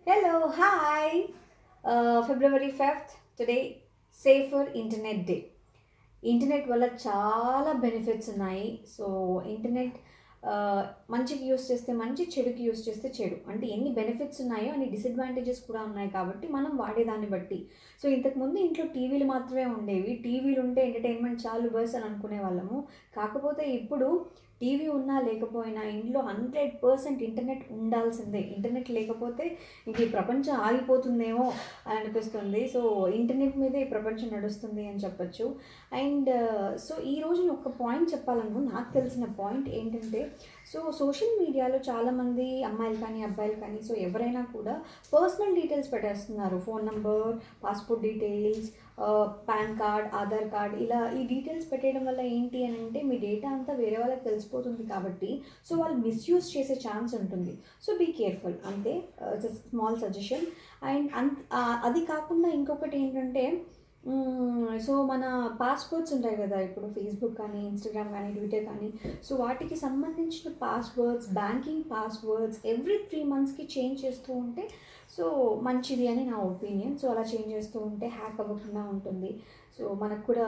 Hello, hi. February 5th, today, Safer Internet Day. Internet వల్ల చాలా benefits ఉన్నాయి. So, internet మంచికి యూజ్ చేస్తే మంచి, చెడుకి యూజ్ చేస్తే చెడు. అంటే ఎన్ని బెనిఫిట్స్ ఉన్నాయో అన్ని డిసడ్వాంటేజెస్ కూడా ఉన్నాయి కాబట్టి మనం వాడేదాన్ని బట్టి. సో, ఇంతకుముందు ఇంట్లో టీవీలు మాత్రమే ఉండేవి. టీవీలు ఉంటే ఎంటర్‌టైన్‌మెంట్ చాలు బస్ అని అనుకునేవాళ్ళము. కాకపోతే ఇప్పుడు టీవీ ఉన్నా లేకపోయినా ఇంట్లో 100% ఇంటర్నెట్ ఉండాల్సిందే. ఇంటర్నెట్ లేకపోతే ఇంక ఈ ప్రపంచం ఆగిపోతుందేమో అని అనిపిస్తుంది. సో, ఇంటర్నెట్ మీదే ఈ ప్రపంచం నడుస్తుంది అని చెప్పొచ్చు. అండ్ సో ఈరోజు నేను ఒక పాయింట్ నాకు తెలిసిన పాయింట్ ఏంటంటే, సో సోషల్ మీడియాలో చాలామంది అమ్మాయిలు కానీ అబ్బాయిలు కానీ సో ఎవరైనా కూడా పర్సనల్ డీటెయిల్స్ పెట్టేస్తున్నారు. Phone number, passport details, pan card, Aadhaar card, ఇలా ఈ డీటెయిల్స్ పెట్టేయడం వల్ల ఏంటి అని అంటే మీ డేటా అంతా వేరే వాళ్ళకి తెలిసిపోతుంది కాబట్టి సో వాళ్ళు మిస్యూజ్ చేసే ఛాన్స్ ఉంటుంది. సో బీ కేర్ఫుల్ అంతే. Small suggestion. అది కాకుండా ఇంకొకటి ఏంటంటే, సో మన పాస్వర్డ్స్ ఉంటాయి కదా, ఇప్పుడు ఫేస్బుక్ కానీ ఇన్స్టాగ్రామ్ కానీ ట్విట్టర్ కానీ సో వాటికి సంబంధించిన పాస్వర్డ్స్, బ్యాంకింగ్ పాస్వర్డ్స్ ఎవ్రీ 3 మంత్స్కి చేంజ్ చేస్తూ ఉంటే సో మంచిది అని నా ఒపీనియన్. సో అలా చేంజ్ చేస్తూ ఉంటే హ్యాక్ అవ్వకుండా ఉంటుంది. సో మనకు కూడా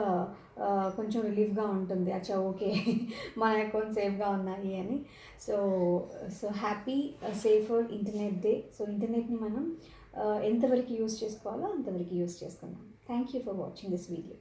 కొంచెం రిలీఫ్గా ఉంటుంది. అచ్చా ఓకే మన అకౌంట్ సేఫ్గా ఉన్నాయి అని. So so happy safer internet day. So ఇంటర్నెట్ని మనం ఎంతవరకు యూస్ చేసుకోవాలో అంతవరకు యూస్ చేసుకుందాం. Thank you for watching this video.